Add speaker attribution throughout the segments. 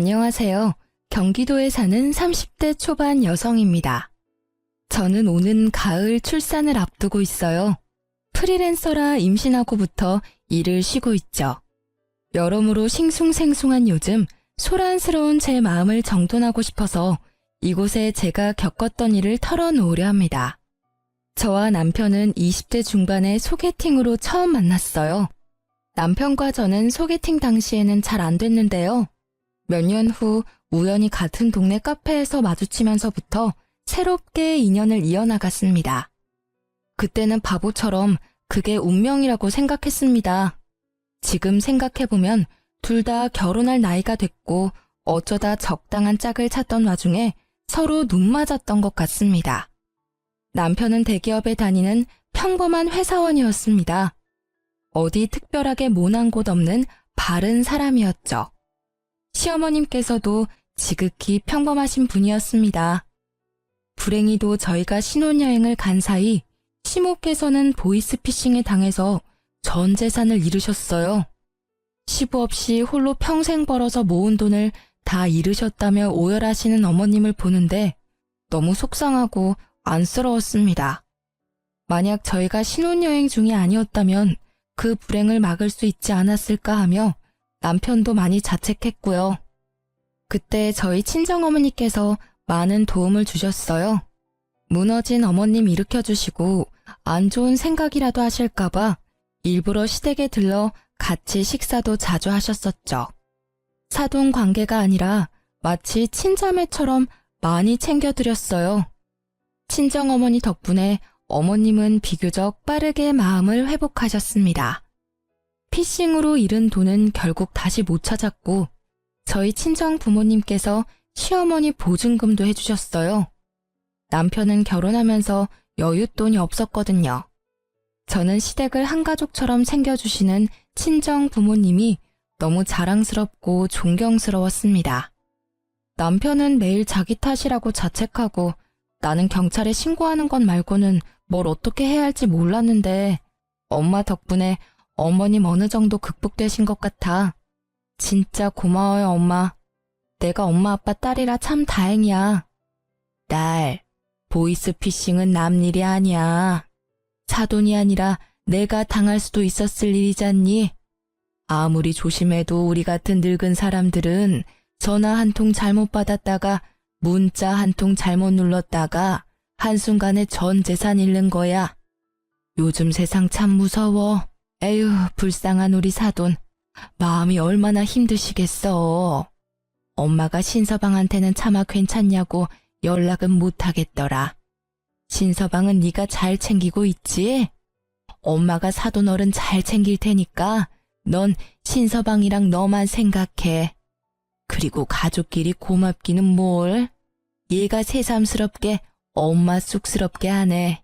Speaker 1: 안녕하세요. 경기도에 사는 30대 초반 여성입니다. 저는 오는 가을 출산을 앞두고 있어요. 프리랜서라 임신하고부터 일을 쉬고 있죠. 여러모로 싱숭생숭한 요즘 소란스러운 제 마음을 정돈하고 싶어서 이곳에 제가 겪었던 일을 털어놓으려 합니다. 저와 남편은 20대 중반에 소개팅으로 처음 만났어요. 남편과 저는 소개팅 당시에는 잘 안 됐는데요. 몇 년 후 우연히 같은 동네 카페에서 마주치면서부터 새롭게 인연을 이어나갔습니다. 그때는 바보처럼 그게 운명이라고 생각했습니다. 지금 생각해보면 둘 다 결혼할 나이가 됐고 어쩌다 적당한 짝을 찾던 와중에 서로 눈 맞았던 것 같습니다. 남편은 대기업에 다니는 평범한 회사원이었습니다. 어디 특별하게 모난 곳 없는 바른 사람이었죠. 시어머님께서도 지극히 평범하신 분이었습니다. 불행히도 저희가 신혼여행을 간 사이 시모께서는 보이스피싱에 당해서 전 재산을 잃으셨어요. 시부 없이 홀로 평생 벌어서 모은 돈을 다 잃으셨다며 오열하시는 어머님을 보는데 너무 속상하고 안쓰러웠습니다. 만약 저희가 신혼여행 중이 아니었다면 그 불행을 막을 수 있지 않았을까 하며 남편도 많이 자책했고요. 그때 저희 친정어머니께서 많은 도움을 주셨어요. 무너진 어머님 일으켜주시고 안 좋은 생각이라도 하실까봐 일부러 시댁에 들러 같이 식사도 자주 하셨었죠. 사돈 관계가 아니라 마치 친자매처럼 많이 챙겨드렸어요. 친정어머니 덕분에 어머님은 비교적 빠르게 마음을 회복하셨습니다. 피싱으로 잃은 돈은 결국 다시 못 찾았고 저희 친정 부모님께서 시어머니 보증금도 해주셨어요. 남편은 결혼하면서 여윳돈이 없었거든요. 저는 시댁을 한 가족처럼 챙겨주시는 친정 부모님이 너무 자랑스럽고 존경스러웠습니다. 남편은 매일 자기 탓이라고 자책하고 나는 경찰에 신고하는 것 말고는 뭘 어떻게 해야 할지 몰랐는데 엄마 덕분에 어머님 어느 정도 극복되신 것 같아. 진짜 고마워요, 엄마. 내가 엄마 아빠 딸이라 참 다행이야. 딸, 보이스피싱은 남 일이 아니야. 사돈이 아니라 내가 당할 수도 있었을 일이잖니. 아무리 조심해도 우리 같은 늙은 사람들은 전화 한 통 잘못 받았다가 문자 한 통 잘못 눌렀다가 한순간에 전 재산 잃는 거야. 요즘 세상 참 무서워. 에휴, 불쌍한 우리 사돈. 마음이 얼마나 힘드시겠어. 엄마가 신서방한테는 차마 괜찮냐고 연락은 못하겠더라. 신서방은 네가 잘 챙기고 있지? 엄마가 사돈 어른 잘 챙길 테니까 넌 신서방이랑 너만 생각해. 그리고 가족끼리 고맙기는 뭘. 얘가 새삼스럽게 엄마 쑥스럽게 하네.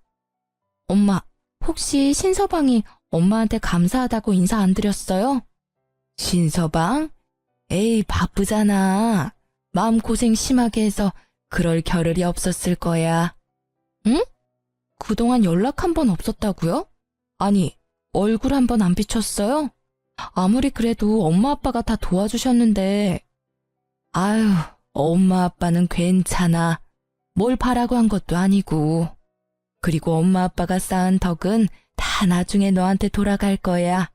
Speaker 1: 엄마, 혹시 신서방이 엄마한테 감사하다고 인사 안 드렸어요? 신서방? 에이, 바쁘잖아. 마음고생 심하게 해서 그럴 겨를이 없었을 거야. 응? 그동안 연락 한 번 없었다고요? 아니, 얼굴 한 번 안 비쳤어요? 아무리 그래도 엄마 아빠가 다 도와주셨는데. 아유, 엄마 아빠는 괜찮아. 뭘 바라고 한 것도 아니고. 그리고 엄마 아빠가 쌓은 덕은 다 나중에 너한테 돌아갈 거야.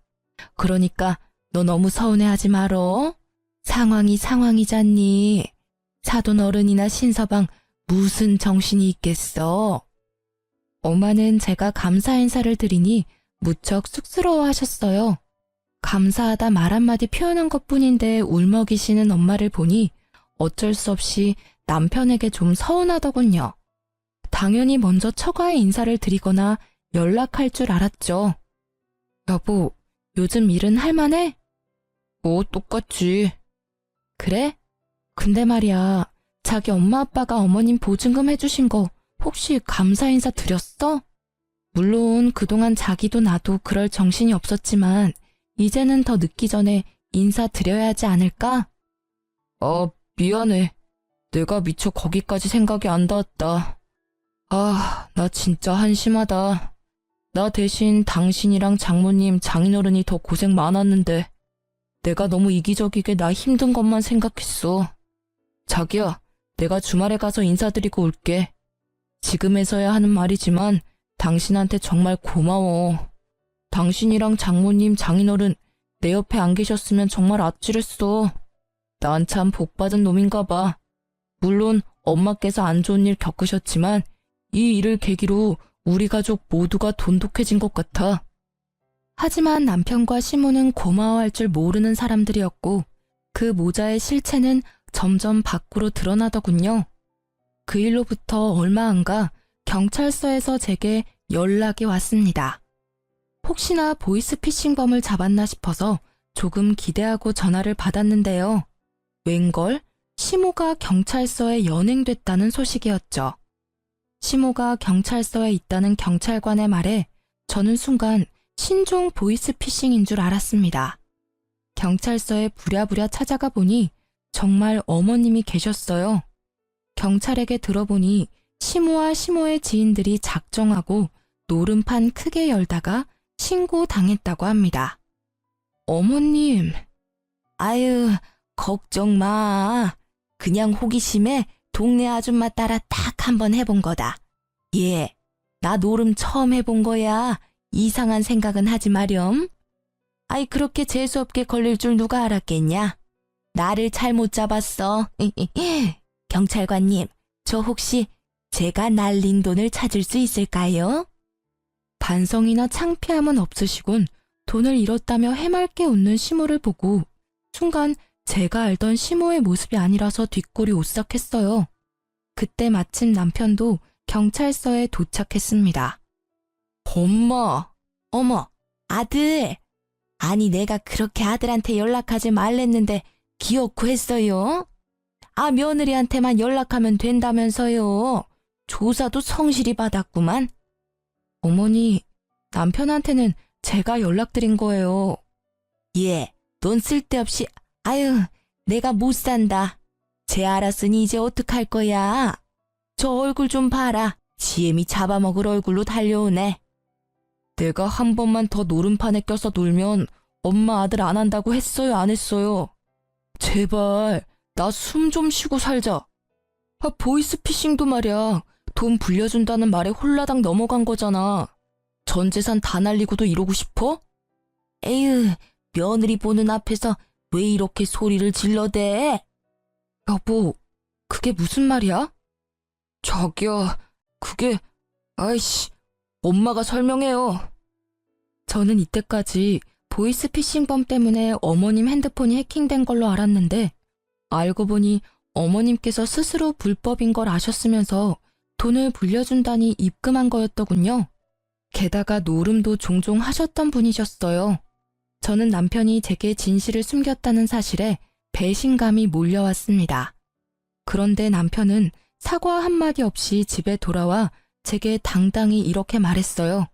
Speaker 1: 그러니까 너 너무 서운해하지 말어. 상황이 상황이잖니. 사돈 어른이나 신서방 무슨 정신이 있겠어. 엄마는 제가 감사 인사를 드리니 무척 쑥스러워하셨어요. 감사하다 말 한마디 표현한 것뿐인데 울먹이시는 엄마를 보니 어쩔 수 없이 남편에게 좀 서운하더군요. 당연히 먼저 처가에 인사를 드리거나 연락할 줄 알았죠. 여보, 요즘 일은 할만해? 뭐 똑같지. 그래? 근데 말이야, 자기 엄마 아빠가 어머님 보증금 해주신 거 혹시 감사 인사 드렸어? 물론 그동안 자기도 나도 그럴 정신이 없었지만 이제는 더 늦기 전에 인사 드려야 하지 않을까? 미안해. 내가 미처 거기까지 생각이 안 닿았다. 나 진짜 한심하다. 나 대신 당신이랑 장모님, 장인어른이 더 고생 많았는데 내가 너무 이기적이게 나 힘든 것만 생각했어. 자기야, 내가 주말에 가서 인사드리고 올게. 지금에서야 하는 말이지만 당신한테 정말 고마워. 당신이랑 장모님, 장인어른 내 옆에 안 계셨으면 정말 아찔했어. 난 참 복받은 놈인가 봐. 물론 엄마께서 안 좋은 일 겪으셨지만 이 일을 계기로 우리 가족 모두가 돈독해진 것 같아. 하지만 남편과 시모는 고마워할 줄 모르는 사람들이었고 그 모자의 실체는 점점 밖으로 드러나더군요. 그 일로부터 얼마 안 가 경찰서에서 제게 연락이 왔습니다. 혹시나 보이스피싱범을 잡았나 싶어서 조금 기대하고 전화를 받았는데요. 웬걸 시모가 경찰서에 연행됐다는 소식이었죠. 시모가 경찰서에 있다는 경찰관의 말에 저는 순간 신종 보이스피싱인 줄 알았습니다. 경찰서에 부랴부랴 찾아가 보니 정말 어머님이 계셨어요. 경찰에게 들어보니 시모와 시모의 지인들이 작정하고 노름판 크게 열다가 신고당했다고 합니다. 어머님, 아유, 걱정 마. 그냥 호기심에 동네 아줌마 따라 딱 한번 해본 거다. 예, 나 노름 처음 해본 거야. 이상한 생각은 하지 마렴. 아이, 그렇게 재수없게 걸릴 줄 누가 알았겠냐? 나를 잘못 잡았어. 경찰관님, 저 혹시 제가 날린 돈을 찾을 수 있을까요? 반성이나 창피함은 없으시곤 돈을 잃었다며 해맑게 웃는 시모를 보고 순간 제가 알던 시모의 모습이 아니라서 뒷골이 오싹했어요. 그때 마침 남편도 경찰서에 도착했습니다. 엄마, 어머, 아들. 아니 내가 그렇게 아들한테 연락하지 말랬는데 기어코 했어요. 아, 며느리한테만 연락하면 된다면서요. 조사도 성실히 받았구만. 어머니, 남편한테는 제가 연락드린 거예요. 예, 돈 쓸데없이, 아유, 내가 못 산다. 쟤 알았으니 이제 어떡할 거야. 저 얼굴 좀 봐라. 지엠이 잡아먹을 얼굴로 달려오네. 내가 한 번만 더 노름판에 껴서 놀면 엄마 아들 안 한다고 했어요, 안 했어요? 제발 나 숨 좀 쉬고 살자. 아, 보이스피싱도 말이야. 돈 불려준다는 말에 홀라당 넘어간 거잖아. 전 재산 다 날리고도 이러고 싶어? 에휴, 며느리 보는 앞에서 왜 이렇게 소리를 질러대? 여보, 그게 무슨 말이야? 자기야, 그게, 아이씨, 엄마가 설명해요. 저는 이때까지 보이스피싱범 때문에 어머님 핸드폰이 해킹된 걸로 알았는데 알고 보니 어머님께서 스스로 불법인 걸 아셨으면서 돈을 불려준다니 입금한 거였더군요. 게다가 노름도 종종 하셨던 분이셨어요. 저는 남편이 제게 진실을 숨겼다는 사실에 배신감이 몰려왔습니다. 그런데 남편은 사과 한마디 없이 집에 돌아와 제게 당당히 이렇게 말했어요.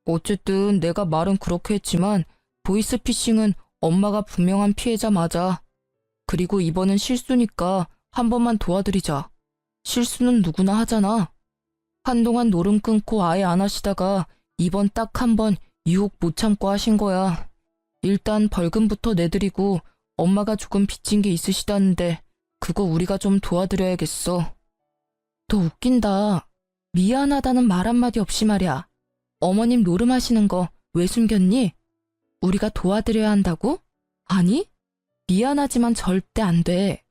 Speaker 1: 어쨌든 내가 말은 그렇게 했지만 보이스피싱은 엄마가 분명한 피해자 맞아. 그리고 이번은 실수니까 한 번만 도와드리자. 실수는 누구나 하잖아. 한동안 노름 끊고 아예 안 하시다가 이번 딱 한 번 유혹 못 참고 하신 거야. 일단 벌금부터 내드리고 엄마가 조금 빚진 게 있으시다는데 그거 우리가 좀 도와드려야겠어. 너 웃긴다. 미안하다는 말 한마디 없이 말이야. 어머님 노름하시는 거 왜 숨겼니? 우리가 도와드려야 한다고? 아니, 미안하지만 절대 안 돼.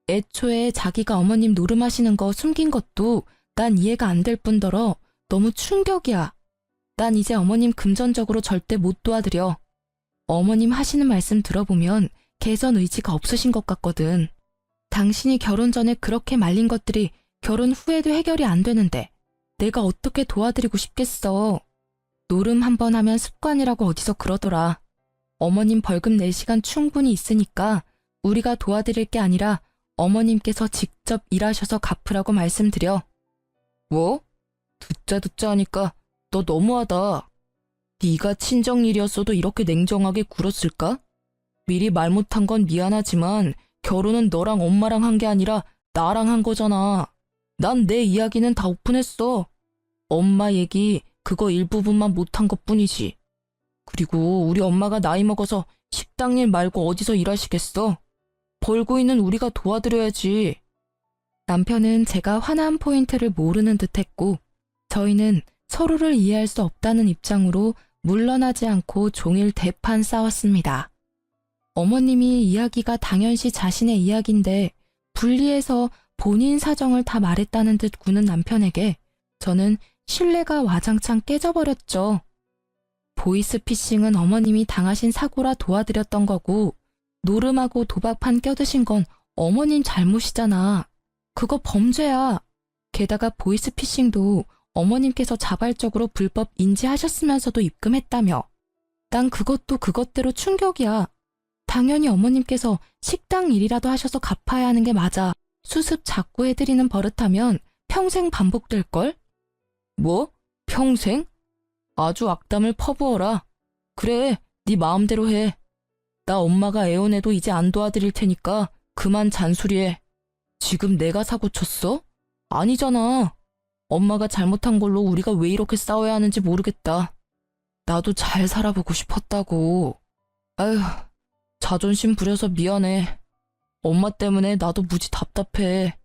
Speaker 1: 애초에 자기가 어머님 노름하시는 거 숨긴 것도 난 이해가 안 될 뿐더러 너무 충격이야. 난 이제 어머님 금전적으로 절대 못 도와드려. 어머님 하시는 말씀 들어보면 개선 의지가 없으신 것 같거든. 당신이 결혼 전에 그렇게 말린 것들이 결혼 후에도 해결이 안 되는데 내가 어떻게 도와드리고 싶겠어. 노름 한 번 하면 습관이라고 어디서 그러더라. 어머님 벌금 낼 시간 충분히 있으니까 우리가 도와드릴 게 아니라 어머님께서 직접 일하셔서 갚으라고 말씀드려. 뭐? 듣자 하니까 너 너무하다. 네가 친정일이었어도 이렇게 냉정하게 굴었을까? 미리 말 못한 건 미안하지만 결혼은 너랑 엄마랑 한 게 아니라 나랑 한 거잖아. 난 내 이야기는 다 오픈했어. 엄마 얘기 그거 일부분만 못한 것뿐이지. 그리고 우리 엄마가 나이 먹어서 식당 일 말고 어디서 일하시겠어? 벌고 있는 우리가 도와드려야지. 남편은 제가 화난 포인트를 모르는 듯했고 저희는 서로를 이해할 수 없다는 입장으로 물러나지 않고 종일 대판 싸웠습니다. 어머님이 이야기가 당연시 자신의 이야기인데 분리해서 본인 사정을 다 말했다는 듯 구는 남편에게 저는 신뢰가 와장창 깨져버렸죠. 보이스피싱은 어머님이 당하신 사고라 도와드렸던 거고 노름하고 도박판 껴드신 건 어머님 잘못이잖아. 그거 범죄야. 게다가 보이스피싱도 어머님께서 자발적으로 불법 인지하셨으면서도 입금했다며. 난 그것도 그것대로 충격이야. 당연히 어머님께서 식당 일이라도 하셔서 갚아야 하는 게 맞아. 수습 자꾸 해드리는 버릇하면 평생 반복될걸? 뭐? 평생? 아주 악담을 퍼부어라. 그래, 네 마음대로 해. 나 엄마가 애원해도 이제 안 도와드릴 테니까 그만 잔소리해. 지금 내가 사고 쳤어? 아니잖아. 엄마가 잘못한 걸로 우리가 왜 이렇게 싸워야 하는지 모르겠다. 나도 잘 살아보고 싶었다고. 아휴, 자존심 부려서 미안해. 엄마 때문에 나도 무지 답답해.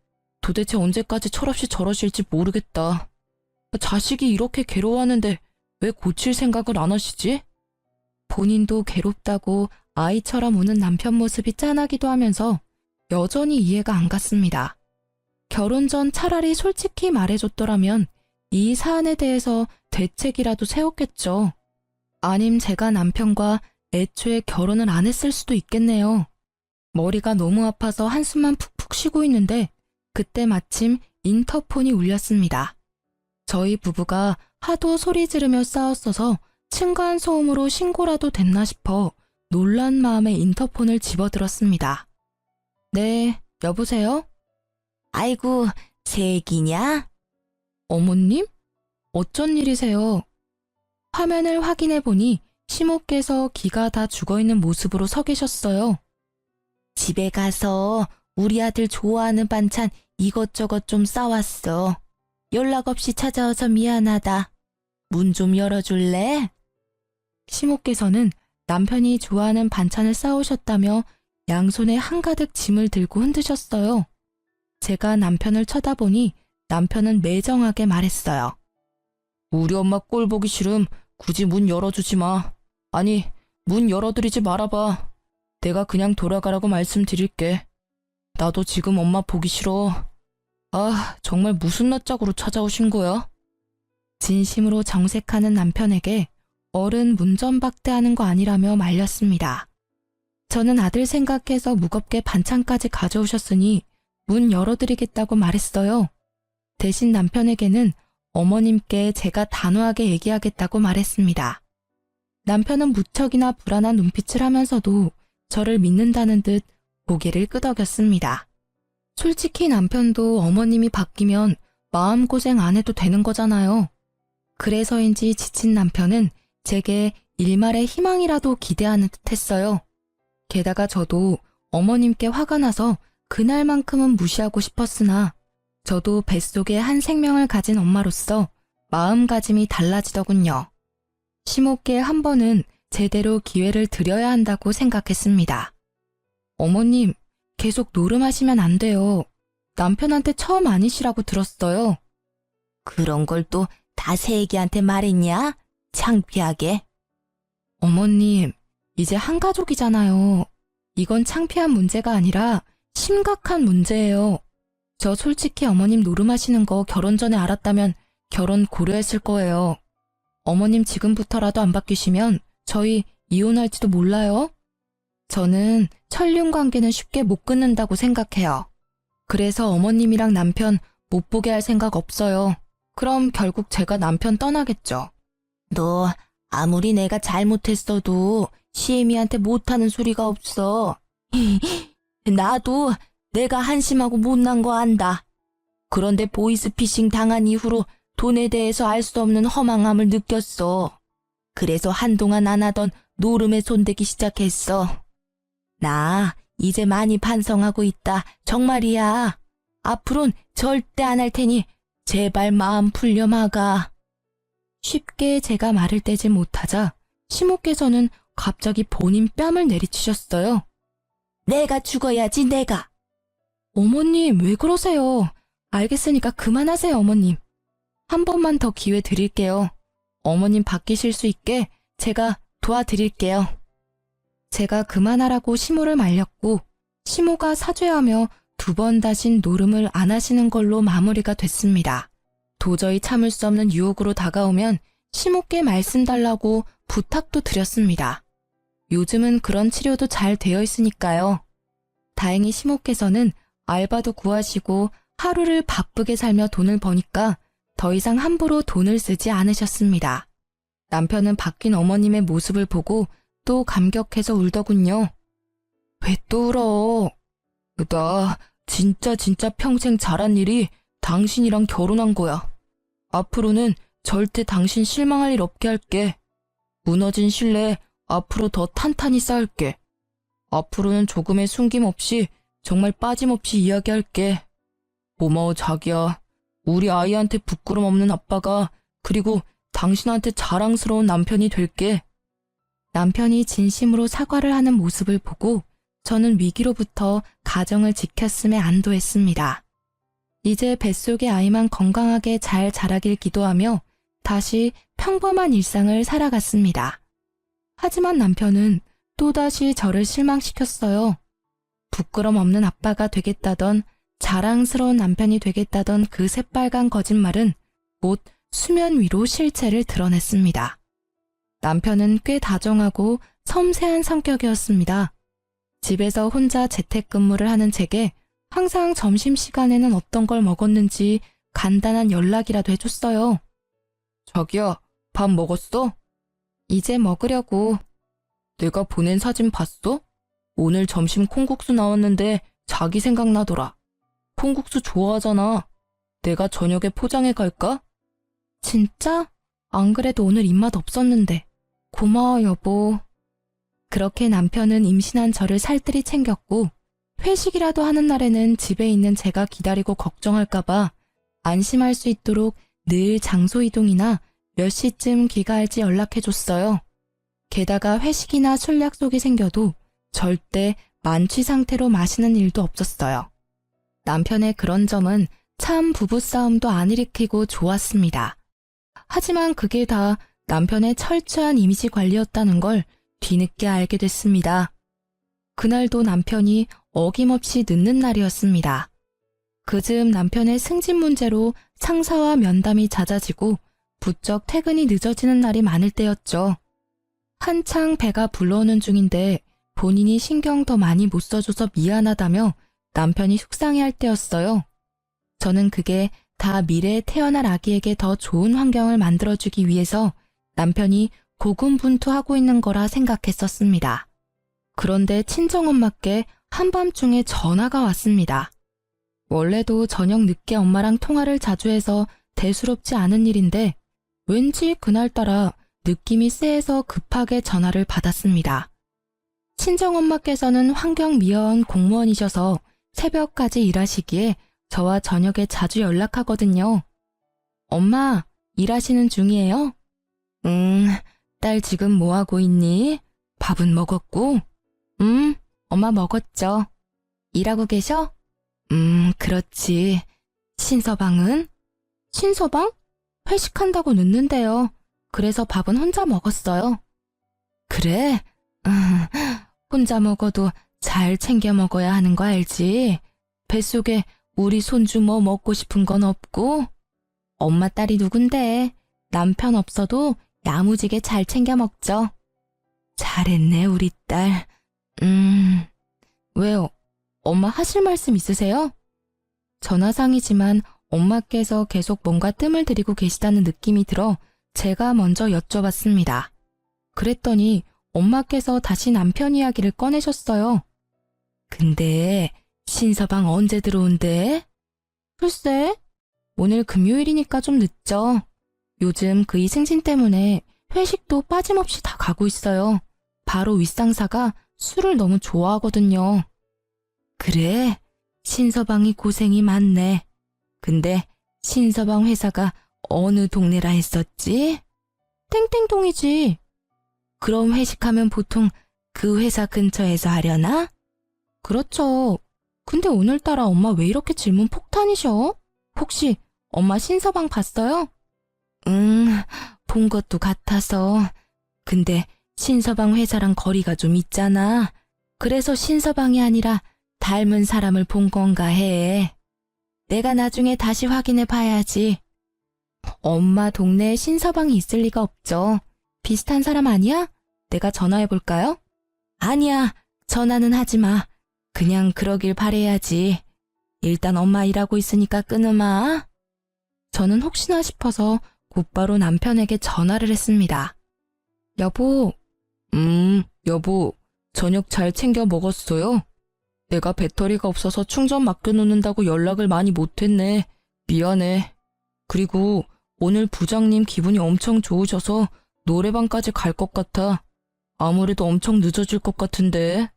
Speaker 1: 도대체 언제까지 철없이 저러실지 모르겠다. 자식이 이렇게 괴로워하는데 왜 고칠 생각을 안 하시지? 본인도 괴롭다고 아이처럼 우는 남편 모습이 짠하기도 하면서 여전히 이해가 안 갔습니다. 결혼 전 차라리 솔직히 말해줬더라면 이 사안에 대해서 대책이라도 세웠겠죠. 아님 제가 남편과 애초에 결혼을 안 했을 수도 있겠네요. 머리가 너무 아파서 한숨만 푹푹 쉬고 있는데 그때 마침 인터폰이 울렸습니다. 저희 부부가 하도 소리 지르며 싸웠어서 층간소음으로 신고라도 됐나 싶어 놀란 마음에 인터폰을 집어들었습니다. 네, 여보세요? 아이고, 새끼냐? 어머님? 어쩐 일이세요? 화면을 확인해 보니 시모께서 기가 다 죽어있는 모습으로 서 계셨어요. 집에 가서 우리 아들 좋아하는 반찬 이것저것 좀 싸왔어. 연락 없이 찾아와서 미안하다. 문 좀 열어줄래? 시모께서는 남편이 좋아하는 반찬을 싸오셨다며 양손에 한가득 짐을 들고 흔드셨어요. 제가 남편을 쳐다보니 남편은 매정하게 말했어요. 우리 엄마 꼴 보기 싫음 굳이 문 열어주지 마. 아니, 문 열어드리지 말아봐. 내가 그냥 돌아가라고 말씀드릴게. 나도 지금 엄마 보기 싫어. 아, 정말 무슨 낯짝으로 찾아오신 거야? 진심으로 정색하는 남편에게 어른 문전박대하는 거 아니라며 말렸습니다. 저는 아들 생각해서 무겁게 반찬까지 가져오셨으니 문 열어드리겠다고 말했어요. 대신 남편에게는 어머님께 제가 단호하게 얘기하겠다고 말했습니다. 남편은 무척이나 불안한 눈빛을 하면서도 저를 믿는다는 듯 고개를 끄덕였습니다. 솔직히 남편도 어머님이 바뀌면 마음고생 안 해도 되는 거잖아요. 그래서인지 지친 남편은 제게 일말의 희망이라도 기대하는 듯 했어요. 게다가 저도 어머님께 화가 나서 그날만큼은 무시하고 싶었으나 저도 뱃속에 한 생명을 가진 엄마로서 마음가짐이 달라지더군요. 시모께 한 번은 제대로 기회를 드려야 한다고 생각했습니다. 어머님, 계속 노름하시면 안 돼요. 남편한테 처음 아니시라고 들었어요. 그런 걸 또 다 새애기한테 말했냐? 창피하게. 어머님, 이제 한 가족이잖아요. 이건 창피한 문제가 아니라 심각한 문제예요. 저 솔직히 어머님 노름하시는 거 결혼 전에 알았다면 결혼 고려했을 거예요. 어머님 지금부터라도 안 바뀌시면 저희 이혼할지도 몰라요. 저는 천륜 관계는 쉽게 못 끊는다고 생각해요. 그래서 어머님이랑 남편 못 보게 할 생각 없어요. 그럼 결국 제가 남편 떠나겠죠. 너 아무리 내가 잘못했어도 시애미한테 못하는 소리가 없어. 나도 내가 한심하고 못난 거 안다. 그런데 보이스피싱 당한 이후로 돈에 대해서 알 수 없는 허망함을 느꼈어. 그래서 한동안 안 하던 노름에 손대기 시작했어. 나 이제 많이 반성하고 있다. 정말이야. 앞으론 절대 안 할 테니 제발 마음 풀려 마가. 쉽게 제가 말을 떼지 못하자 시모께서는 갑자기 본인 뺨을 내리치셨어요. 내가 죽어야지, 내가. 어머님, 왜 그러세요? 알겠으니까 그만하세요, 어머님. 한 번만 더 기회 드릴게요. 어머님 바뀌실 수 있게 제가 도와드릴게요. 제가 그만하라고 시모를 말렸고 시모가 사죄하며 2번 다신 노름을 안 하시는 걸로 마무리가 됐습니다. 도저히 참을 수 없는 유혹으로 다가오면 시모께 말씀 달라고 부탁도 드렸습니다. 요즘은 그런 치료도 잘 되어 있으니까요. 다행히 시모께서는 알바도 구하시고 하루를 바쁘게 살며 돈을 버니까 더 이상 함부로 돈을 쓰지 않으셨습니다. 남편은 바뀐 어머님의 모습을 보고 또 감격해서 울더군요. 왜 또 울어? 나 진짜 평생 잘한 일이 당신이랑 결혼한 거야. 앞으로는 절대 당신 실망할 일 없게 할게. 무너진 신뢰 앞으로 더 탄탄히 쌓을게. 앞으로는 조금의 숨김 없이 정말 빠짐없이 이야기할게. 고마워 자기야. 우리 아이한테 부끄럼 없는 아빠가 그리고 당신한테 자랑스러운 남편이 될게. 남편이 진심으로 사과를 하는 모습을 보고 저는 위기로부터 가정을 지켰음에 안도했습니다. 이제 뱃속의 아이만 건강하게 잘 자라길 기도하며 다시 평범한 일상을 살아갔습니다. 하지만 남편은 또다시 저를 실망시켰어요. 부끄럼 없는 아빠가 되겠다던 자랑스러운 남편이 되겠다던 그 새빨간 거짓말은 곧 수면 위로 실체를 드러냈습니다. 남편은 꽤 다정하고 섬세한 성격이었습니다. 집에서 혼자 재택근무를 하는 제게 항상 점심시간에는 어떤 걸 먹었는지 간단한 연락이라도 해줬어요. 자기야, 밥 먹었어? 이제 먹으려고. 내가 보낸 사진 봤어? 오늘 점심 콩국수 나왔는데 자기 생각나더라. 콩국수 좋아하잖아. 내가 저녁에 포장해 갈까? 진짜? 안 그래도 오늘 입맛 없었는데. 고마워, 여보. 그렇게 남편은 임신한 저를 살뜰히 챙겼고 회식이라도 하는 날에는 집에 있는 제가 기다리고 걱정할까봐 안심할 수 있도록 늘 장소 이동이나 몇 시쯤 귀가할지 연락해줬어요. 게다가 회식이나 술 약속이 생겨도 절대 만취 상태로 마시는 일도 없었어요. 남편의 그런 점은 참 부부싸움도 안 일으키고 좋았습니다. 하지만 그게 다 남편의 철저한 이미지 관리였다는 걸 뒤늦게 알게 됐습니다. 그날도 남편이 어김없이 늦는 날이었습니다. 그즈음 남편의 승진 문제로 상사와 면담이 잦아지고 부쩍 퇴근이 늦어지는 날이 많을 때였죠. 한창 배가 불러오는 중인데 본인이 신경 더 많이 못 써줘서 미안하다며 남편이 속상해할 때였어요. 저는 그게 다 미래에 태어날 아기에게 더 좋은 환경을 만들어주기 위해서 남편이 고군분투하고 있는 거라 생각했었습니다. 그런데 친정엄마께 한밤중에 전화가 왔습니다. 원래도 저녁 늦게 엄마랑 통화를 자주 해서 대수롭지 않은 일인데 왠지 그날따라 느낌이 쎄해서 급하게 전화를 받았습니다. 친정엄마께서는 환경미화원 공무원이셔서 새벽까지 일하시기에 저와 저녁에 자주 연락하거든요. 엄마, 일하시는 중이에요? 딸 지금 뭐하고 있니? 밥은 먹었고? 엄마 먹었죠. 일하고 계셔? 그렇지. 신서방은? 신서방? 회식한다고 늦는데요. 그래서 밥은 혼자 먹었어요. 그래? 혼자 먹어도 잘 챙겨 먹어야 하는 거 알지? 뱃속에 우리 손주 뭐 먹고 싶은 건 없고? 엄마 딸이 누군데? 남편 없어도 야무지게 잘 챙겨 먹죠. 잘했네, 우리 딸. 왜요? 엄마 하실 말씀 있으세요? 전화상이지만 엄마께서 계속 뭔가 뜸을 들이고 계시다는 느낌이 들어 제가 먼저 여쭤봤습니다. 그랬더니 엄마께서 다시 남편 이야기를 꺼내셨어요. 근데 신서방 언제 들어온대? 글쎄, 오늘 금요일이니까 좀 늦죠. 요즘 그이 승진 때문에 회식도 빠짐없이 다 가고 있어요. 바로 윗상사가 술을 너무 좋아하거든요. 그래, 신서방이 고생이 많네. 근데 신서방 회사가 어느 동네라 했었지? 땡땡동이지. 그럼 회식하면 보통 그 회사 근처에서 하려나? 그렇죠. 근데 오늘따라 엄마 왜 이렇게 질문 폭탄이셔? 혹시 엄마 신서방 봤어요? 본 것도 같아서. 근데 신서방 회사랑 거리가 좀 있잖아. 그래서 신서방이 아니라 닮은 사람을 본 건가 해. 내가 나중에 다시 확인해 봐야지. 엄마 동네에 신서방이 있을 리가 없죠. 비슷한 사람 아니야? 내가 전화해 볼까요? 아니야, 전화는 하지 마. 그냥 그러길 바래야지. 일단 엄마 일하고 있으니까 끊으마. 저는 혹시나 싶어서 곧바로 남편에게 전화를 했습니다. 여보. 여보, 저녁 잘 챙겨 먹었어요? 내가 배터리가 없어서 충전 맡겨놓는다고 연락을 많이 못했네. 미안해. 그리고 오늘 부장님 기분이 엄청 좋으셔서 노래방까지 갈 것 같아. 아무래도 엄청 늦어질 것 같은데.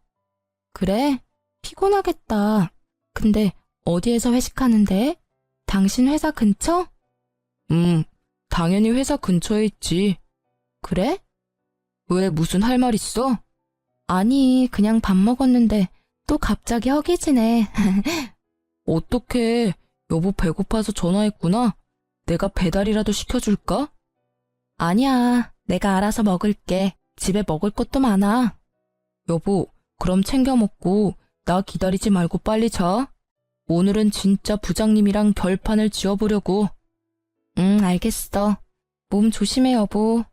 Speaker 1: 그래? 피곤하겠다. 근데 어디에서 회식하는데? 당신 회사 근처? 당연히 회사 근처에 있지. 그래? 왜 무슨 할 말 있어? 아니, 그냥 밥 먹었는데 또 갑자기 허기지네. 어떡해. 여보 배고파서 전화했구나. 내가 배달이라도 시켜줄까? 아니야, 내가 알아서 먹을게. 집에 먹을 것도 많아. 여보, 그럼 챙겨 먹고 나 기다리지 말고 빨리 자. 오늘은 진짜 부장님이랑 별판을 지어보려고. 알겠어. 몸 조심해, 여보.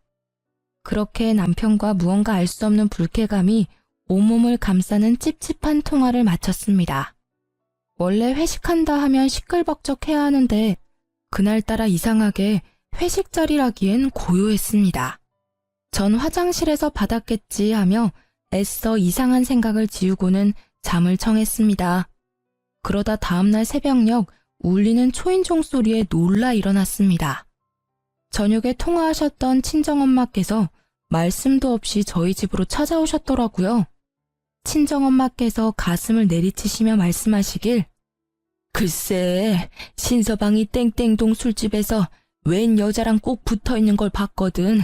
Speaker 1: 그렇게 남편과 무언가 알 수 없는 불쾌감이 온몸을 감싸는 찝찝한 통화를 마쳤습니다. 원래 회식한다 하면 시끌벅적해야 하는데 그날따라 이상하게 회식 자리라기엔 고요했습니다. 전 화장실에서 받았겠지 하며 애써 이상한 생각을 지우고는 잠을 청했습니다. 그러다 다음날 새벽녘 울리는 초인종 소리에 놀라 일어났습니다. 저녁에 통화하셨던 친정엄마께서 말씀도 없이 저희 집으로 찾아오셨더라고요. 친정엄마께서 가슴을 내리치시며 말씀하시길, 글쎄, 신서방이 땡땡동 술집에서 웬 여자랑 꼭 붙어있는 걸 봤거든.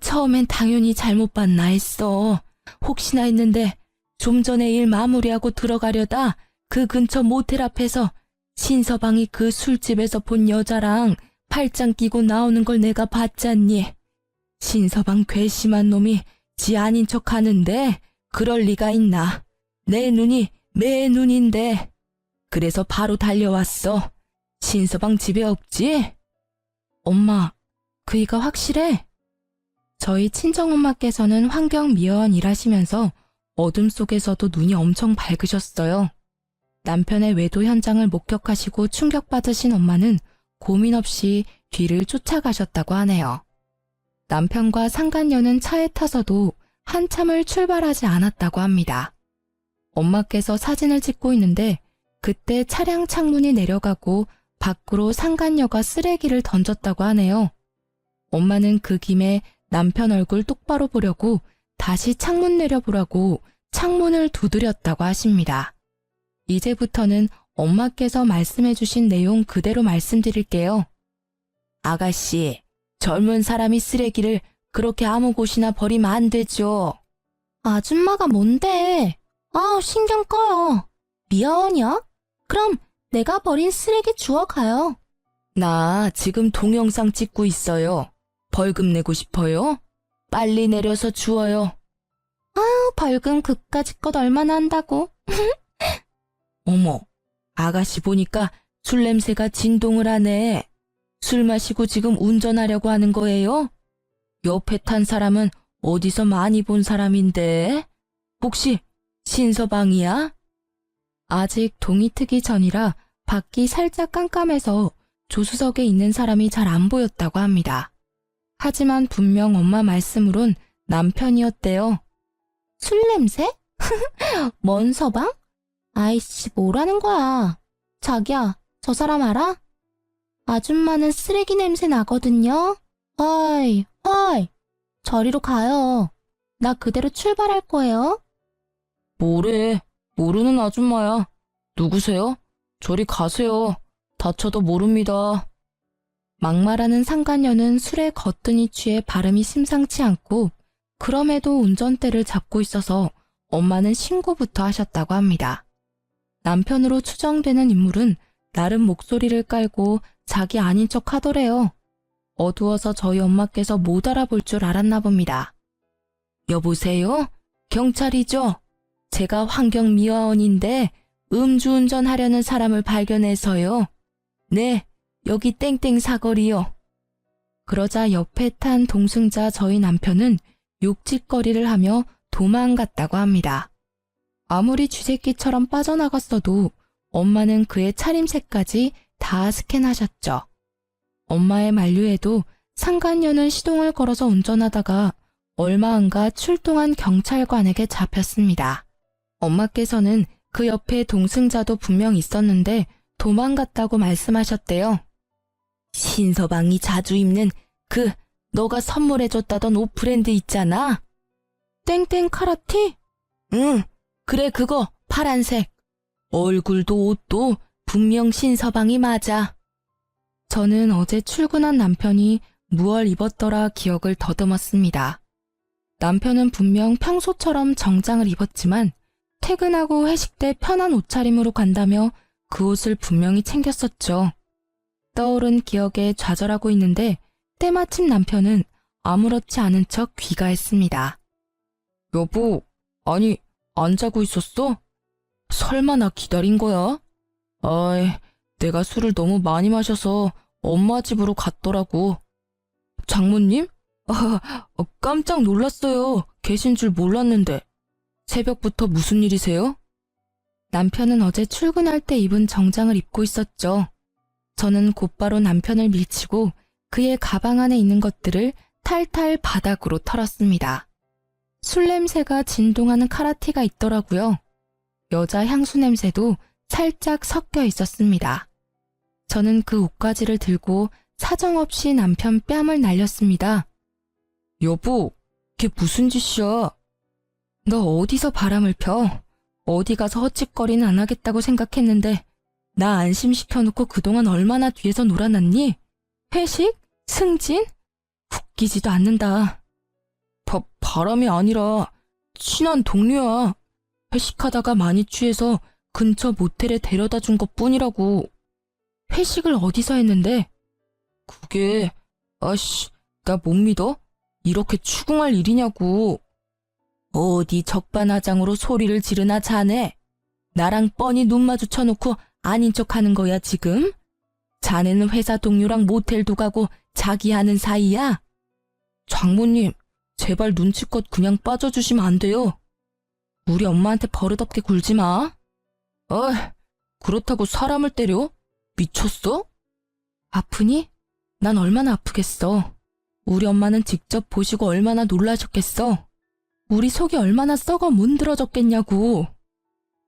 Speaker 1: 처음엔 당연히 잘못 봤나 했어. 혹시나 했는데 좀 전에 일 마무리하고 들어가려다 그 근처 모텔 앞에서 신서방이 그 술집에서 본 여자랑 팔짱 끼고 나오는 걸 내가 봤잖니. 신서방 괘씸한 놈이 지 아닌 척 하는데 그럴 리가 있나. 내 눈이 매 눈인데. 그래서 바로 달려왔어. 신서방 집에 없지? 엄마, 그이가 확실해? 저희 친정엄마께서는 환경미화원 일하시면서 어둠 속에서도 눈이 엄청 밝으셨어요. 남편의 외도 현장을 목격하시고 충격받으신 엄마는 고민 없이 뒤를 쫓아가셨다고 하네요. 남편과 상간녀는 차에 타서도 한참을 출발하지 않았다고 합니다. 엄마께서 사진을 찍고 있는데 그때 차량 창문이 내려가고 밖으로 상간녀가 쓰레기를 던졌다고 하네요. 엄마는 그 김에 남편 얼굴 똑바로 보려고 다시 창문 내려보라고 창문을 두드렸다고 하십니다. 이제부터는 엄마께서 말씀해주신 내용 그대로 말씀드릴게요. 아가씨, 젊은 사람이 쓰레기를 그렇게 아무 곳이나 버리면 안 되죠. 아줌마가 뭔데? 신경 꺼요. 미아원이야? 그럼 내가 버린 쓰레기 주워가요. 나 지금 동영상 찍고 있어요. 벌금 내고 싶어요? 빨리 내려서 주워요. 벌금 그까짓 것 얼마나 한다고. 어머, 아가씨 보니까 술 냄새가 진동을 하네. 술 마시고 지금 운전하려고 하는 거예요? 옆에 탄 사람은 어디서 많이 본 사람인데? 혹시 신서방이야? 아직 동이 트기 전이라 밖이 살짝 깜깜해서 조수석에 있는 사람이 잘 안 보였다고 합니다. 하지만 분명 엄마 말씀으론 남편이었대요. 술 냄새? 뭔 서방? 아이씨, 뭐라는 거야. 자기야, 저 사람 알아? 아줌마는 쓰레기 냄새 나거든요. 어이, 저리로 가요. 나 그대로 출발할 거예요. 뭐래, 모르는 아줌마야. 누구세요? 저리 가세요. 다쳐도 모릅니다. 막말하는 상간녀는 술에 거뜬히 취해 발음이 심상치 않고 그럼에도 운전대를 잡고 있어서 엄마는 신고부터 하셨다고 합니다. 남편으로 추정되는 인물은 나름 목소리를 깔고 자기 아닌 척 하더래요. 어두워서 저희 엄마께서 못 알아볼 줄 알았나 봅니다. 여보세요? 경찰이죠? 제가 환경미화원인데 음주운전하려는 사람을 발견해서요. 네, 여기 땡땡 사거리요. 그러자 옆에 탄 동승자 저희 남편은 욕짓거리를 하며 도망갔다고 합니다. 아무리 쥐새끼처럼 빠져나갔어도 엄마는 그의 차림새까지 다 스캔하셨죠. 엄마의 만류에도 상간녀는 시동을 걸어서 운전하다가 얼마 안가 출동한 경찰관에게 잡혔습니다. 엄마께서는 그 옆에 동승자도 분명 있었는데 도망갔다고 말씀하셨대요. 신서방이 자주 입는 너가 선물해줬다던 옷 브랜드 있잖아. 땡땡 카라티? 응, 그래 그거 파란색. 얼굴도 옷도 분명 신서방이 맞아. 저는 어제 출근한 남편이 무얼 입었더라 기억을 더듬었습니다. 남편은 분명 평소처럼 정장을 입었지만 퇴근하고 회식 때 편한 옷차림으로 간다며 그 옷을 분명히 챙겼었죠. 떠오른 기억에 좌절하고 있는데 때마침 남편은 아무렇지 않은 척 귀가했습니다. 여보, 아니 안 자고 있었어? 설마 나 기다린 거야? 아이, 내가 술을 너무 많이 마셔서 엄마 집으로 갔더라고. 장모님? 깜짝 놀랐어요. 계신 줄 몰랐는데. 새벽부터 무슨 일이세요? 남편은 어제 출근할 때 입은 정장을 입고 있었죠. 저는 곧바로 남편을 밀치고 그의 가방 안에 있는 것들을 탈탈 바닥으로 털었습니다. 술 냄새가 진동하는 카라티가 있더라고요. 여자 향수 냄새도 살짝 섞여 있었습니다. 저는 그 옷가지를 들고 사정없이 남편 뺨을 날렸습니다. 여보, 걔 무슨 짓이야? 너 어디서 바람을 펴? 어디 가서 헛짓거리는 안 하겠다고 생각했는데 나 안심시켜놓고 그동안 얼마나 뒤에서 놀아놨니? 회식? 승진? 웃기지도 않는다. 바람이 아니라 친한 동료야. 회식하다가 많이 취해서 근처 모텔에 데려다 준 것뿐이라고. 회식을 어디서 했는데? 그게 나 못 믿어? 이렇게 추궁할 일이냐고. 어디 적반하장으로 소리를 지르나 자네. 나랑 뻔히 눈 마주쳐놓고 아닌 척하는 거야 지금? 자네는 회사 동료랑 모텔도 가고 자기 하는 사이야? 장모님, 제발 눈치껏 그냥 빠져주시면 안 돼요. 우리 엄마한테 버릇없게 굴지 마. 그렇다고 사람을 때려? 미쳤어? 아프니? 난 얼마나 아프겠어. 우리 엄마는 직접 보시고 얼마나 놀라셨겠어. 우리 속이 얼마나 썩어 문드러졌겠냐고.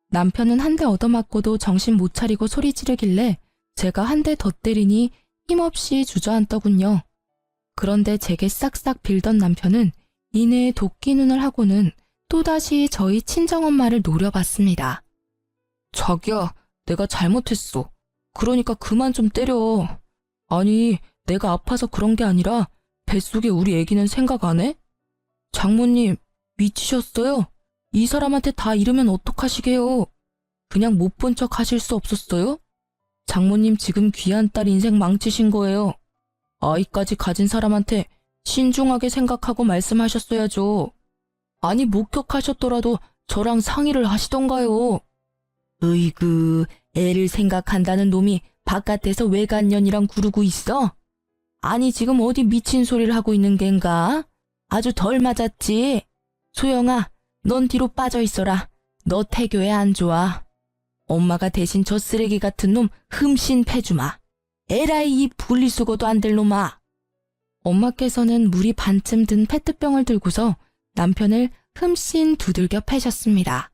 Speaker 1: 남편은 한 대 얻어맞고도 정신 못 차리고 소리 지르길래 제가 한 대 더 때리니 힘없이 주저앉더군요. 그런데 제게 싹싹 빌던 남편은 이내에 도끼 눈을 하고는 또다시 저희 친정엄마를 노려봤습니다. 자기야, 내가 잘못했어. 그러니까 그만 좀 때려. 아니, 내가 아파서 그런 게 아니라 뱃속에 우리 애기는 생각 안 해? 장모님, 미치셨어요? 이 사람한테 다 이러면 어떡하시게요? 그냥 못 본 척 하실 수 없었어요? 장모님 지금 귀한 딸 인생 망치신 거예요. 아이까지 가진 사람한테 신중하게 생각하고 말씀하셨어야죠. 아니 목격하셨더라도 저랑 상의를 하시던가요. 으이그, 애를 생각한다는 놈이 바깥에서 외간년이랑 구르고 있어? 아니 지금 어디 미친 소리를 하고 있는 겐가? 아주 덜 맞았지? 소영아, 넌 뒤로 빠져 있어라. 너 태교에 안 좋아. 엄마가 대신 저 쓰레기 같은 놈 흠씬 패주마. 에라이 이 분리수거도 안 될 놈아. 엄마께서는 물이 반쯤 든 페트병을 들고서 남편을 흠씬 두들겨 패셨습니다.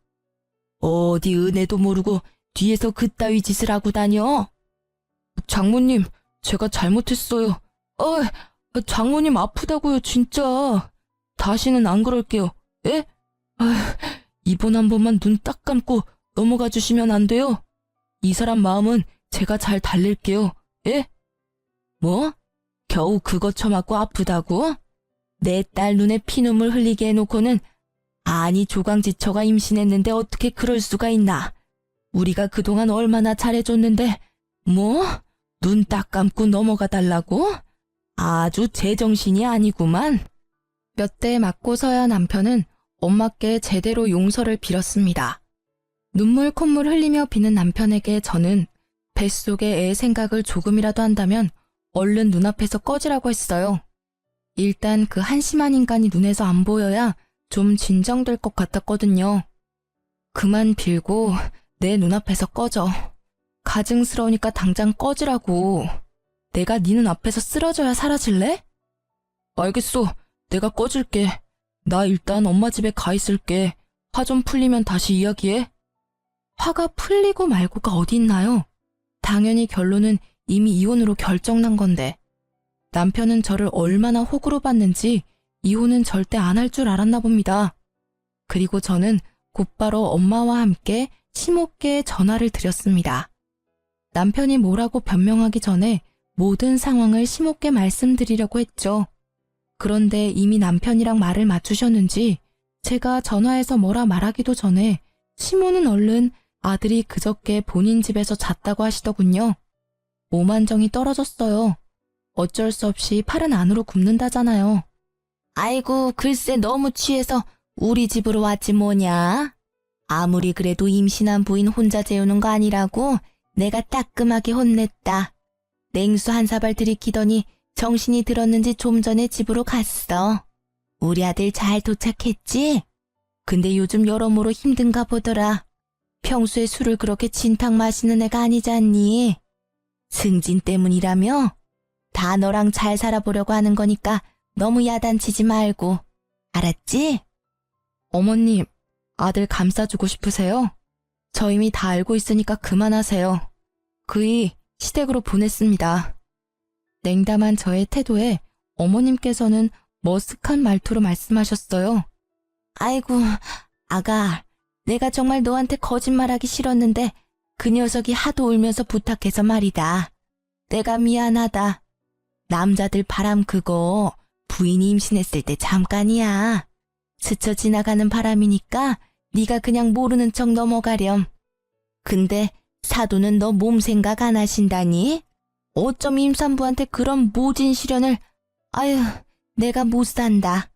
Speaker 1: 어디 은혜도 모르고 뒤에서 그따위 짓을 하고 다녀? 장모님, 제가 잘못했어요. 장모님 아프다고요, 진짜. 다시는 안 그럴게요. 예? 이번 한 번만 눈 딱 감고 넘어가 주시면 안 돼요? 이 사람 마음은 제가 잘 달랠게요. 예? 뭐? 겨우 그거 처맞고 아프다고? 내 딸 눈에 피눈물 흘리게 해놓고는 아니 조강지처가 임신했는데 어떻게 그럴 수가 있나. 우리가 그동안 얼마나 잘해줬는데 뭐? 눈 딱 감고 넘어가 달라고? 아주 제정신이 아니구만. 몇 대 맞고서야 남편은 엄마께 제대로 용서를 빌었습니다. 눈물 콧물 흘리며 비는 남편에게 저는 뱃속에 애 생각을 조금이라도 한다면 얼른 눈앞에서 꺼지라고 했어요. 일단 그 한심한 인간이 눈에서 안 보여야 좀 진정될 것 같았거든요. 그만 빌고 내 눈앞에서 꺼져. 가증스러우니까 당장 꺼지라고. 내가 네 눈앞에서 쓰러져야 사라질래? 알겠어. 내가 꺼질게. 나 일단 엄마 집에 가 있을게. 화 좀 풀리면 다시 이야기해. 화가 풀리고 말고가 어디 있나요? 당연히 결론은 이미 이혼으로 결정난 건데. 남편은 저를 얼마나 호구로 봤는지 이혼은 절대 안 할 줄 알았나 봅니다. 그리고 저는 곧바로 엄마와 함께 심호께 전화를 드렸습니다. 남편이 뭐라고 변명하기 전에 모든 상황을 심호께 말씀드리려고 했죠. 그런데 이미 남편이랑 말을 맞추셨는지 제가 전화해서 뭐라 말하기도 전에 시모는 얼른 아들이 그저께 본인 집에서 잤다고 하시더군요. 오만정이 떨어졌어요. 어쩔 수 없이 팔은 안으로 굽는다잖아요. 아이고 글쎄 너무 취해서 우리 집으로 왔지 뭐냐. 아무리 그래도 임신한 부인 혼자 재우는 거 아니라고 내가 따끔하게 혼냈다. 냉수 한 사발 들이키더니 정신이 들었는지 좀 전에 집으로 갔어. 우리 아들 잘 도착했지? 근데 요즘 여러모로 힘든가 보더라. 평소에 술을 그렇게 진탕 마시는 애가 아니잖니. 승진 때문이라며? 다 너랑 잘 살아보려고 하는 거니까 너무 야단치지 말고. 알았지? 어머님, 아들 감싸주고 싶으세요? 저 이미 다 알고 있으니까 그만하세요. 그이 시댁으로 보냈습니다. 냉담한 저의 태도에 어머님께서는 머쓱한 말투로 말씀하셨어요. 아이고, 아가, 내가 정말 너한테 거짓말하기 싫었는데 그 녀석이 하도 울면서 부탁해서 말이다. 내가 미안하다. 남자들 바람 그거 부인이 임신했을 때 잠깐이야. 스쳐 지나가는 바람이니까 네가 그냥 모르는 척 넘어가렴. 근데 사돈은 너 몸 생각 안 하신다니? 어쩜 임산부한테 그런 모진 시련을. 아유, 내가 못 산다.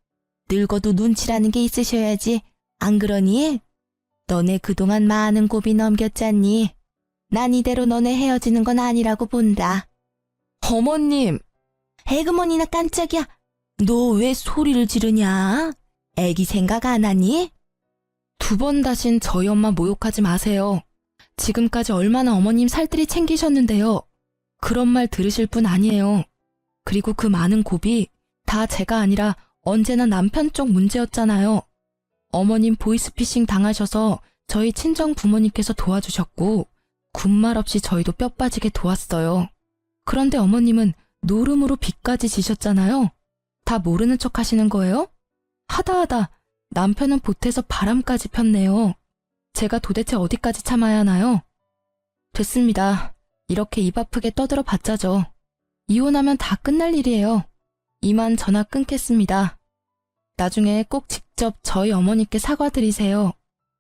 Speaker 1: 늙어도 눈치라는 게 있으셔야지. 안 그러니? 너네 그동안 많은 고비 넘겼잖니. 난 이대로 너네 헤어지는 건 아니라고 본다. 어머님! 에그머니나 깜짝이야. 너 왜 소리를 지르냐? 애기 생각 안 하니? 2번 다신 저희 엄마 모욕하지 마세요. 지금까지 얼마나 어머님 살뜰히 챙기셨는데요. 그런 말 들으실 분 아니에요. 그리고 그 많은 고비 다 제가 아니라 언제나 남편 쪽 문제였잖아요. 어머님 보이스피싱 당하셔서 저희 친정 부모님께서 도와주셨고 군말 없이 저희도 뼈 빠지게 도왔어요. 그런데 어머님은 노름으로 빚까지 지셨잖아요. 다 모르는 척 하시는 거예요? 하다하다 남편은 보태서 바람까지 폈네요. 제가 도대체 어디까지 참아야 하나요? 됐습니다. 이렇게 입 아프게 떠들어 봤자죠. 이혼하면 다 끝날 일이에요. 이만 전화 끊겠습니다. 나중에 꼭 직접 저희 어머니께 사과드리세요.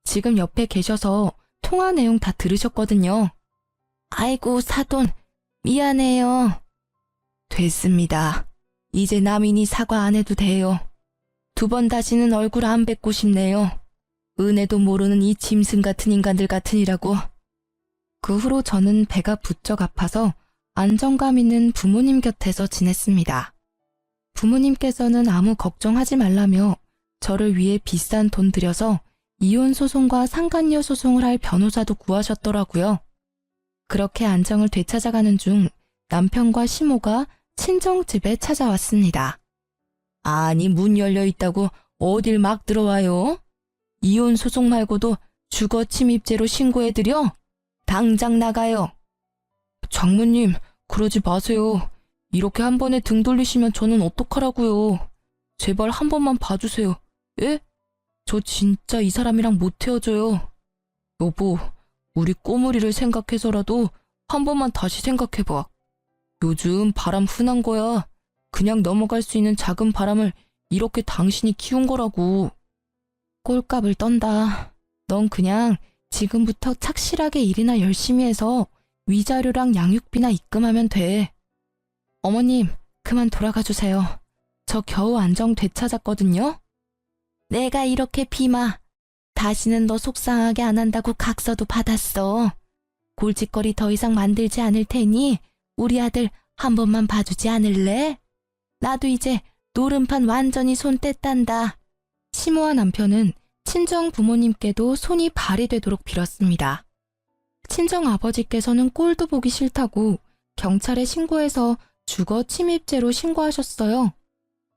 Speaker 1: 지금 옆에 계셔서 통화 내용 다 들으셨거든요. 아이고 사돈, 미안해요. 됐습니다. 이제 남인이 사과 안 해도 돼요. 2번 다시는 얼굴 안 뵙고 싶네요. 은혜도 모르는 이 짐승 같은 인간들 같으니라고. 그 후로 저는 배가 부쩍 아파서 안정감 있는 부모님 곁에서 지냈습니다. 부모님께서는 아무 걱정하지 말라며 저를 위해 비싼 돈 들여서 이혼 소송과 상간녀 소송을 할 변호사도 구하셨더라고요. 그렇게 안정을 되찾아가는 중 남편과 시모가 친정집에 찾아왔습니다. 아니 문 열려 있다고 어딜 막 들어와요? 이혼 소송 말고도 주거 침입죄로 신고해드려? 당장 나가요. 장모님, 그러지 마세요. 이렇게 한 번에 등 돌리시면 저는 어떡하라고요. 제발 한 번만 봐주세요. 예? 저 진짜 이 사람이랑 못 헤어져요. 여보, 우리 꼬물이를 생각해서라도 한 번만 다시 생각해봐. 요즘 바람 흔한 거야. 그냥 넘어갈 수 있는 작은 바람을 이렇게 당신이 키운 거라고. 꼴값을 떤다. 넌 그냥 지금부터 착실하게 일이나 열심히 해서 위자료랑 양육비나 입금하면 돼. 어머님, 그만 돌아가 주세요. 저 겨우 안정 되찾았거든요. 내가 이렇게 비마. 다시는 너 속상하게 안 한다고 각서도 받았어. 골칫거리 더 이상 만들지 않을 테니 우리 아들 한 번만 봐주지 않을래? 나도 이제 노름판 완전히 손 뗐단다. 시모와 남편은 친정 부모님께도 손이 발이 되도록 빌었습니다. 친정 아버지께서는 꼴도 보기 싫다고 경찰에 신고해서 주거 침입죄로 신고하셨어요.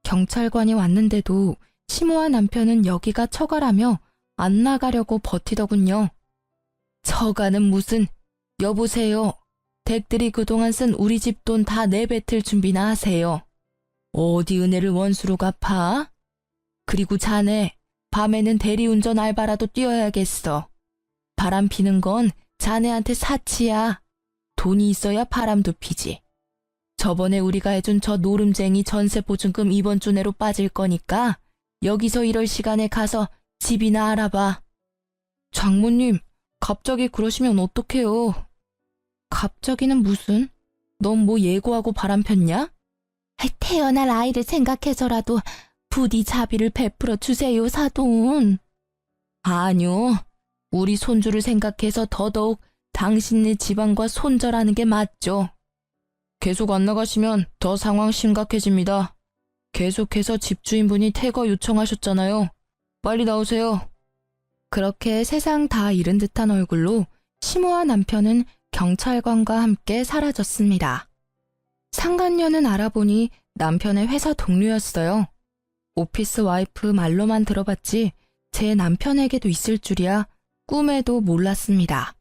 Speaker 1: 경찰관이 왔는데도 시모와 남편은 여기가 처가라며 안 나가려고 버티더군요. 처가는 무슨, 여보세요. 댁들이 그동안 쓴 우리 집 돈 다 내뱉을 준비나 하세요. 어디 은혜를 원수로 갚아? 그리고 자네, 밤에는 대리운전 알바라도 뛰어야겠어. 바람 피는 건 자네한테 사치야. 돈이 있어야 바람도 피지. 저번에 우리가 해준 저 노름쟁이 전세보증금 이번 주 내로 빠질 거니까 여기서 이럴 시간에 가서 집이나 알아봐. 장모님, 갑자기 그러시면 어떡해요? 갑자기는 무슨? 넌 뭐 예고하고 바람 폈냐? 태어날 아이를 생각해서라도 부디 자비를 베풀어 주세요, 사돈. 아니요. 우리 손주를 생각해서 더더욱 당신네 집안과 손절하는 게 맞죠. 계속 안 나가시면 더 상황 심각해집니다. 계속해서 집주인분이 퇴거 요청하셨잖아요. 빨리 나오세요. 그렇게 세상 다 잃은 듯한 얼굴로 시모와 남편은 경찰관과 함께 사라졌습니다. 상간녀는 알아보니 남편의 회사 동료였어요. 오피스 와이프 말로만 들어봤지 제 남편에게도 있을 줄이야 꿈에도 몰랐습니다.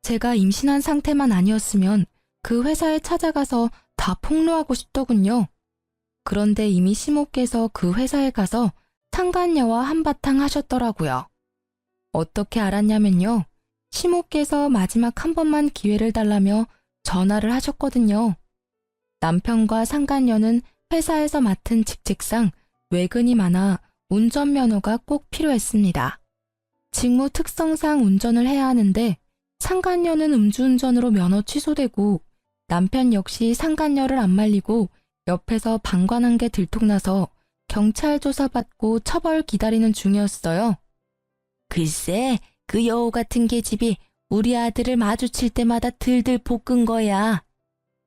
Speaker 1: 제가 임신한 상태만 아니었으면 그 회사에 찾아가서 다 폭로하고 싶더군요. 그런데 이미 시모께서 그 회사에 가서 상간녀와 한바탕 하셨더라고요. 어떻게 알았냐면요. 시모께서 마지막 한 번만 기회를 달라며 전화를 하셨거든요. 남편과 상간녀는 회사에서 맡은 직책상 외근이 많아 운전면허가 꼭 필요했습니다. 직무 특성상 운전을 해야 하는데 상간녀는 음주운전으로 면허 취소되고 남편 역시 상간녀를 안 말리고 옆에서 방관한 게 들통나서 경찰 조사받고 처벌 기다리는 중이었어요. 글쎄, 그 여우 같은 계집이 우리 아들을 마주칠 때마다 들들 볶은 거야.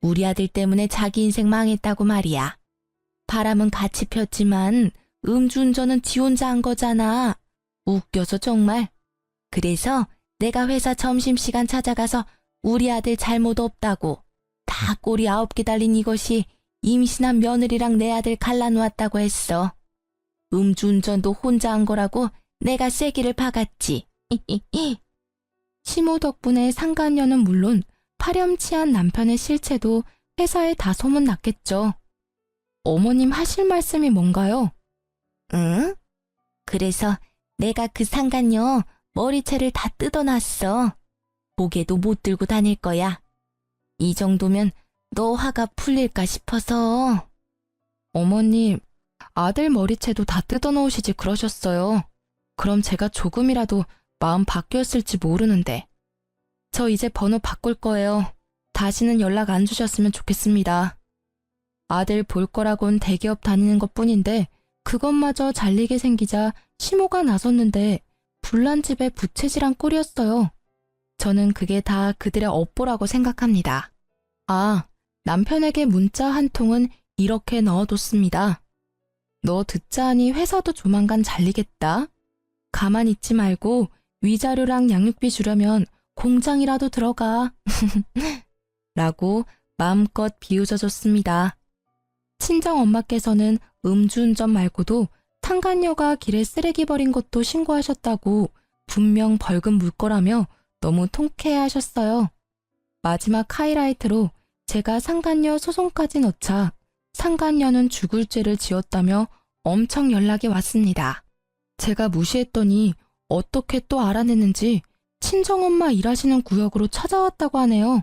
Speaker 1: 우리 아들 때문에 자기 인생 망했다고 말이야. 바람은 같이 폈지만 음주운전은 지 혼자 한 거잖아. 웃겨서 정말. 그래서 내가 회사 점심시간 찾아가서 우리 아들 잘못 없다고 다 꼬리 9개 달린 이것이 임신한 며느리랑 내 아들 갈라놓았다고 했어. 음주운전도 혼자 한 거라고 내가 쐐기를 박았지. 시모 덕분에 상간녀는 물론 파렴치한 남편의 실체도 회사에 다 소문났겠죠. 어머님 하실 말씀이 뭔가요? 응? 그래서 내가 그 상간녀 머리채를 다 뜯어놨어. 고개도 못 들고 다닐 거야. 이 정도면 너 화가 풀릴까 싶어서. 어머님, 아들 머리채도 다 뜯어놓으시지 그러셨어요. 그럼 제가 조금이라도 마음 바뀌었을지 모르는데. 저 이제 번호 바꿀 거예요. 다시는 연락 안 주셨으면 좋겠습니다. 아들 볼 거라곤 대기업 다니는 것뿐인데 그것마저 잘리게 생기자 시모가 나섰는데 불난 집에 부채질한 꼴이었어요. 저는 그게 다 그들의 업보라고 생각합니다. 아, 남편에게 문자 한 통은 이렇게 넣어뒀습니다. 너 듣자 하니 회사도 조만간 잘리겠다. 가만히 있지 말고 위자료랑 양육비 주려면 공장이라도 들어가. 라고 마음껏 비웃어줬습니다. 친정엄마께서는 음주운전 말고도 상간녀가 길에 쓰레기 버린 것도 신고하셨다고 분명 벌금 물 거라며 너무 통쾌해하셨어요. 마지막 하이라이트로 제가 상간녀 소송까지 넣자 상간녀는 죽을 죄를 지었다며 엄청 연락이 왔습니다. 제가 무시했더니 어떻게 또 알아냈는지 친정엄마 일하시는 구역으로 찾아왔다고 하네요.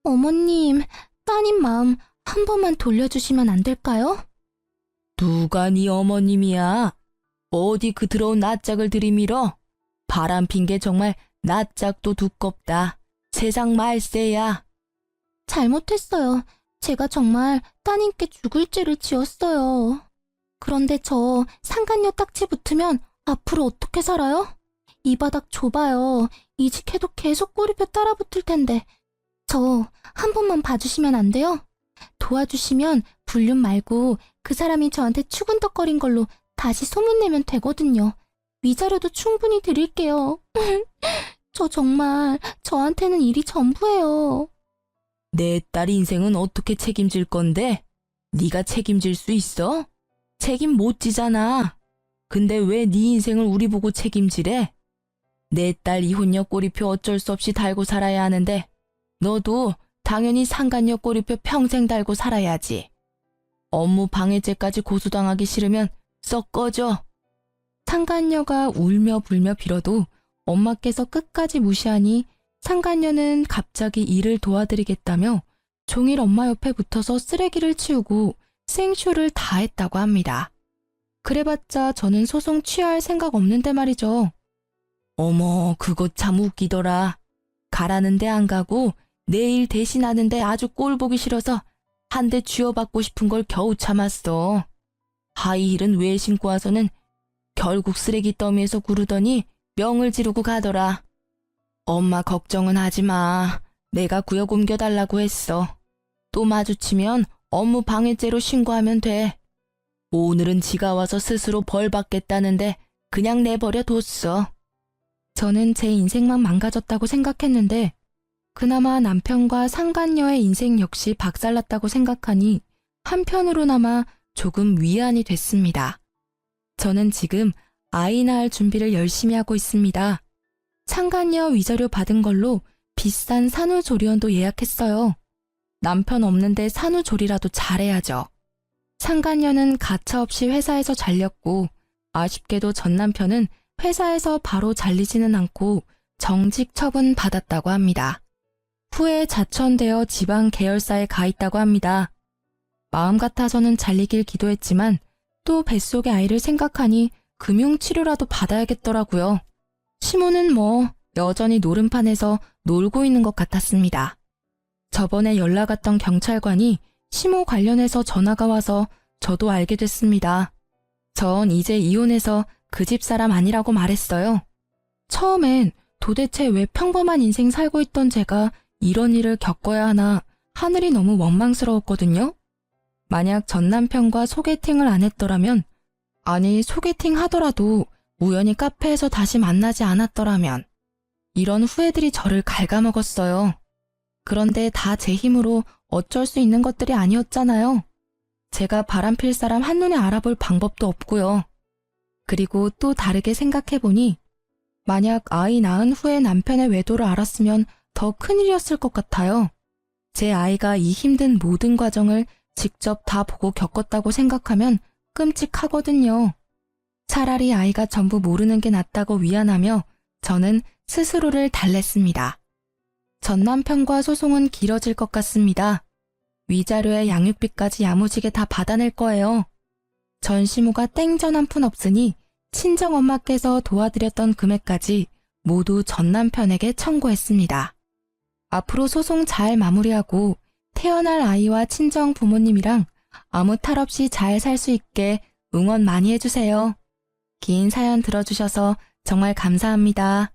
Speaker 1: 어머님, 따님 마음 한 번만 돌려주시면 안 될까요? 누가 네 어머님이야? 어디 그 더러운 낯짝을 들이밀어? 바람 핀 게 정말 낯짝도 두껍다. 세상 말세야. 잘못했어요. 제가 정말 따님께 죽을 죄를 지었어요. 그런데 저 상간녀 딱지 붙으면 앞으로 어떻게 살아요? 이 바닥 좁아요. 이직해도 계속 꼬리표 따라 붙을 텐데. 저 한 번만 봐주시면 안 돼요? 도와주시면 불륜 말고 그 사람이 저한테 추근덕거린 걸로 다시 소문내면 되거든요. 위자료도 충분히 드릴게요. 저 정말 저한테는 일이 전부예요. 내 딸 인생은 어떻게 책임질 건데? 네가 책임질 수 있어? 책임 못 지잖아. 근데 왜 네 인생을 우리 보고 책임지래? 내 딸 이혼녀 꼬리표 어쩔 수 없이 달고 살아야 하는데 너도 당연히 상간녀 꼬리표 평생 달고 살아야지. 업무 방해죄까지 고소당하기 싫으면 썩 꺼져. 상간녀가 울며 불며 빌어도 엄마께서 끝까지 무시하니 상간녀는 갑자기 일을 도와드리겠다며 종일 엄마 옆에 붙어서 쓰레기를 치우고 생쇼를 다 했다고 합니다. 그래봤자 저는 소송 취하할 생각 없는데 말이죠. 어머, 그거 참 웃기더라. 가라는데 안 가고 내일 대신하는데 아주 꼴 보기 싫어서 한 대 쥐어받고 싶은 걸 겨우 참았어. 하이힐은 왜 신고 와서는 결국 쓰레기 더미에서 구르더니 명을 지르고 가더라. 엄마 걱정은 하지 마. 내가 구역 옮겨달라고 했어. 또 마주치면 업무 방해죄로 신고하면 돼. 오늘은 지가 와서 스스로 벌 받겠다는데 그냥 내버려 뒀어. 저는 제 인생만 망가졌다고 생각했는데 그나마 남편과 상간녀의 인생 역시 박살났다고 생각하니 한편으로나마 조금 위안이 됐습니다. 저는 지금 아이 낳을 준비를 열심히 하고 있습니다. 상간녀 위자료 받은 걸로 비싼 산후조리원도 예약했어요. 남편 없는데 산후조리라도 잘해야죠. 상간녀는 가차없이 회사에서 잘렸고 아쉽게도 전 남편은 회사에서 바로 잘리지는 않고 정직 처분 받았다고 합니다. 후에 자천되어 지방 계열사에 가 있다고 합니다. 마음 같아서는 잘리길 기도했지만 또 뱃속의 아이를 생각하니 금융치료라도 받아야겠더라고요. 시모는 뭐 여전히 노름판에서 놀고 있는 것 같았습니다. 저번에 연락 왔던 경찰관이 시모 관련해서 전화가 와서 저도 알게 됐습니다. 전 이제 이혼해서 그 집 사람 아니라고 말했어요. 처음엔 도대체 왜 평범한 인생 살고 있던 제가 이런 일을 겪어야 하나 하늘이 너무 원망스러웠거든요. 만약 전 남편과 소개팅을 안 했더라면, 아니 소개팅 하더라도 우연히 카페에서 다시 만나지 않았더라면 이런 후회들이 저를 갉아먹었어요. 그런데 다 제 힘으로 어쩔 수 있는 것들이 아니었잖아요. 제가 바람필 사람 한눈에 알아볼 방법도 없고요. 그리고 또 다르게 생각해보니 만약 아이 낳은 후에 남편의 외도를 알았으면 더 큰일이었을 것 같아요. 제 아이가 이 힘든 모든 과정을 직접 다 보고 겪었다고 생각하면 끔찍하거든요. 차라리 아이가 전부 모르는 게 낫다고 위안하며 저는 스스로를 달랬습니다. 전 남편과 소송은 길어질 것 같습니다. 위자료에 양육비까지 야무지게 다 받아낼 거예요. 전시모가 땡전 한 푼 없으니 친정엄마께서 도와드렸던 금액까지 모두 전 남편에게 청구했습니다. 앞으로 소송 잘 마무리하고 태어날 아이와 친정 부모님이랑 아무 탈 없이 잘 살 수 있게 응원 많이 해주세요. 긴 사연 들어주셔서 정말 감사합니다.